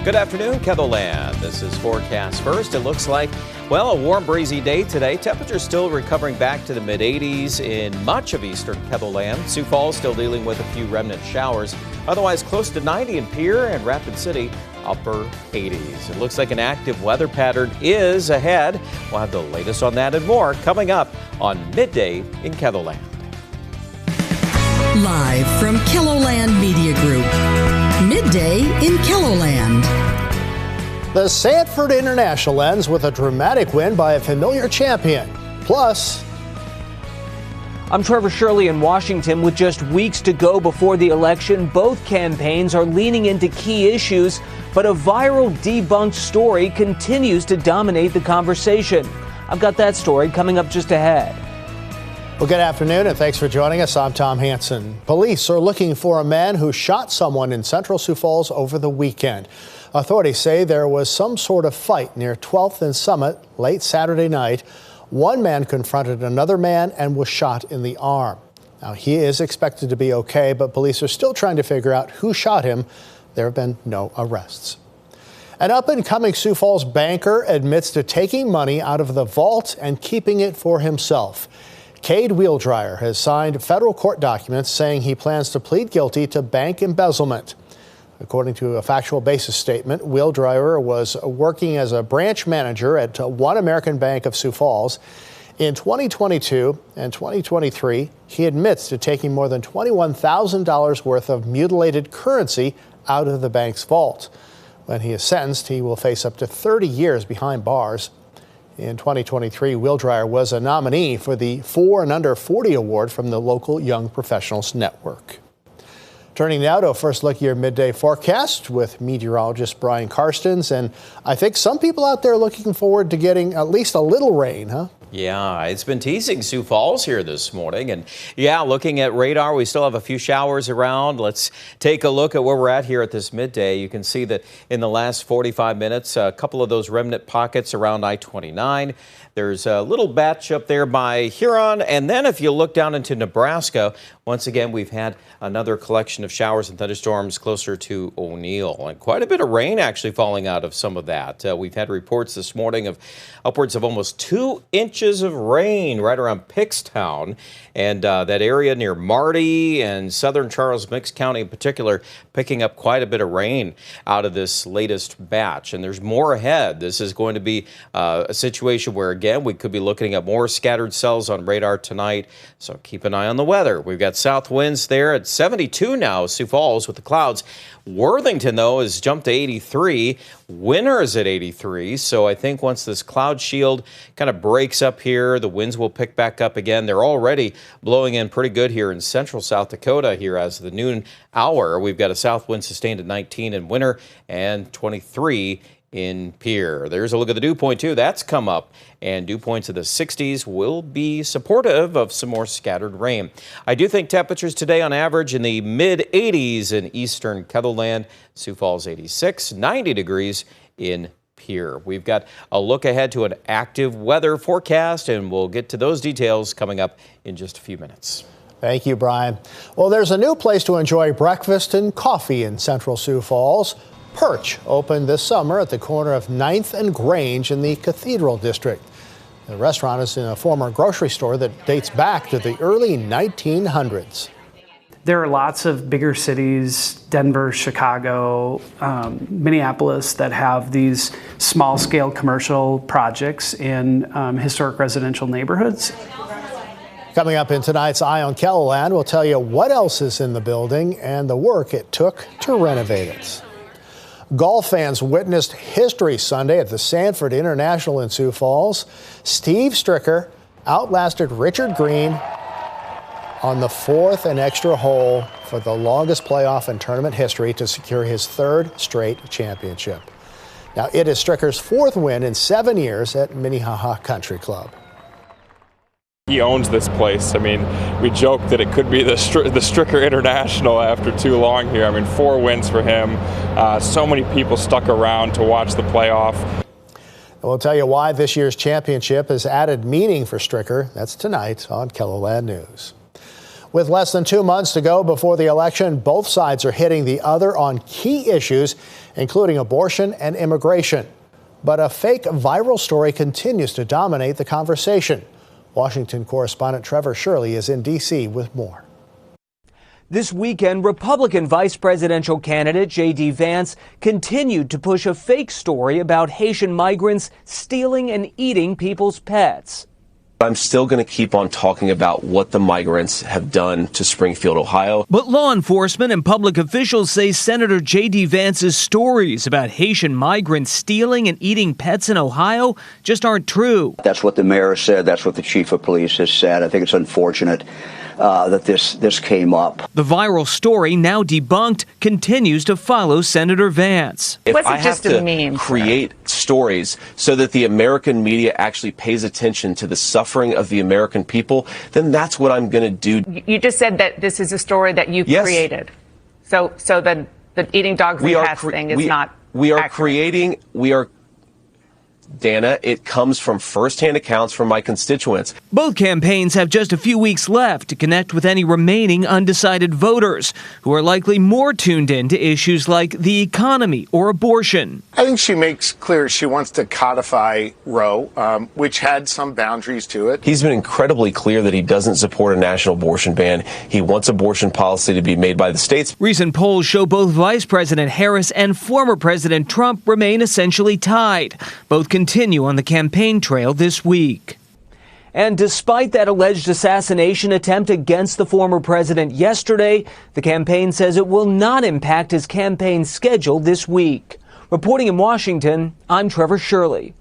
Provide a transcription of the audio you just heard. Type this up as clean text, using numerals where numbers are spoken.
Good afternoon, KELOLAND. This is forecast first. It looks like, well, a warm, breezy day today. Temperatures still recovering back to the mid-80s in much of eastern KELOLAND. Sioux Falls still dealing with a few remnant showers. Otherwise, close to 90 in Pierre and Rapid City, upper 80s. It looks like an active weather pattern is ahead. We'll have the latest on that and more coming up on Midday in KELOLAND. Live from KELOLAND Media Group, Midday in KELOLAND. The Sanford International ends with a dramatic win by a familiar champion. Plus, I'm Trevor Shirley in Washington. With just weeks to go before the election, both campaigns are leaning into key issues, but a viral debunked story continues to dominate the conversation. I've got that story coming up just ahead. Well, good afternoon, and thanks for joining us. I'm Tom Hansen. Police are looking for a man who shot someone in central Sioux Falls over the weekend. Authorities say there was some sort of fight near 12th and Summit late Saturday night. One man confronted another man and was shot in the arm. Now, he is expected to be okay, but police are still trying to figure out who shot him. There have been no arrests. An up-and-coming Sioux Falls banker admits to taking money out of the vault and keeping it for himself. Cade Wheeldryer has signed federal court documents saying he plans to plead guilty to bank embezzlement. According to a factual basis statement, Wheeldryer was working as a branch manager at One American Bank of Sioux Falls. In 2022 and 2023, he admits to taking more than $21,000 worth of mutilated currency out of the bank's vault. When he is sentenced, he will face up to 30 years behind bars. In 2023, Wheeldryer was a nominee for the 4 and Under 40 award from the local Young Professionals Network. Turning now to a first look at your midday forecast with meteorologist Brian Karstens. And I think some people out there are looking forward to getting at least a little rain, huh? Yeah, it's been teasing Sioux Falls here this morning. And yeah, looking at radar, we still have a few showers around. Let's take a look at where we're at here at this midday. You can see that in the last 45 minutes, a couple of those remnant pockets around I-29. There's a little batch up there by Huron. And then if you look down into Nebraska, once again, we've had another collection of showers and thunderstorms closer to O'Neill. And quite a bit of rain actually falling out of some of that. We've had reports this morning of upwards of almost 2 inches of rain right around Pickstown. And that area near Marty and southern Charles Mix County in particular, picking up quite a bit of rain out of this latest batch. And there's more ahead. This is going to be a situation where, again, we could be looking at more scattered cells on radar tonight. So keep an eye on the weather. We've got south winds there at 72 now, Sioux Falls with the clouds. Worthington, though, has jumped to 83. Winter is at 83. So I think once this cloud shield kind of breaks up here, the winds will pick back up again. They're already blowing in pretty good here in central South Dakota here as of the noon hour. We've got a south wind sustained at 19 in Winter and 23 in Pierre. There's a look at the dew point, too. That's come up, and dew points of the 60s will be supportive of some more scattered rain. I do think temperatures today on average in the mid-80s in eastern KELOLAND. Sioux Falls 86, 90 degrees in Pierre. We've got a look ahead to an active weather forecast, and we'll get to those details coming up in just a few minutes. Thank you, Brian. Well, there's a new place to enjoy breakfast and coffee in central Sioux Falls. Perch opened this summer at the corner of 9th and Grange in the Cathedral District. The restaurant is in a former grocery store that dates back to the early 1900s. There are lots of bigger cities, Denver, Chicago, Minneapolis, that have these small-scale commercial projects in historic residential neighborhoods. Coming up in tonight's Eye on KELOLAND, we'll tell you what else is in the building and the work it took to renovate it. Golf fans witnessed History Sunday at the Sanford International in Sioux Falls. Steve Stricker outlasted Richard Green on the 4th and extra hole for the longest playoff in tournament history to secure his 3rd straight championship. Now, it is Stricker's 4th win in 7 years at Minnehaha Country Club. He owns this place. I mean, we joke that it could be the Stricker International after too long here. I mean, 4 wins for him. So many people stuck around to watch the playoff. We'll tell you why this year's championship has added meaning for Stricker. That's tonight on KELOLAND News. With less than 2 months to go before the election, both sides are hitting the other on key issues, including abortion and immigration. But a fake viral story continues to dominate the conversation. Washington correspondent Trevor Shirley is in D.C. with more. This weekend, Republican vice presidential candidate J.D. Vance continued to push a fake story about Haitian migrants stealing and eating people's pets. I'm still going to keep on talking about what the migrants have done to Springfield, Ohio. But law enforcement and public officials say Senator J.D. Vance's stories about Haitian migrants stealing and eating pets in Ohio just aren't true. That's what the mayor said. That's what the chief of police has said. I think it's unfortunate that this came up. The viral story, now debunked, continues to follow Senator Vance. If I have to create stories so that the American media actually pays attention to the suffering of the American people, then that's what I'm going to do. You just said that this is a story that you created. So then the eating dogs and cats thing is not accurate. Dana, it comes from firsthand accounts from my constituents. Both campaigns have just a few weeks left to connect with any remaining undecided voters who are likely more tuned in to issues like the economy or abortion. I think she makes clear she wants to codify Roe, which had some boundaries to it. He's been incredibly clear that he doesn't support a national abortion ban. He wants abortion policy to be made by the states. Recent polls show both Vice President Harris and former President Trump remain essentially tied. Both continue on the campaign trail this week. And despite that alleged assassination attempt against the former president yesterday, the campaign says it will not impact his campaign schedule this week. Reporting in Washington, I'm Trevor Shirley.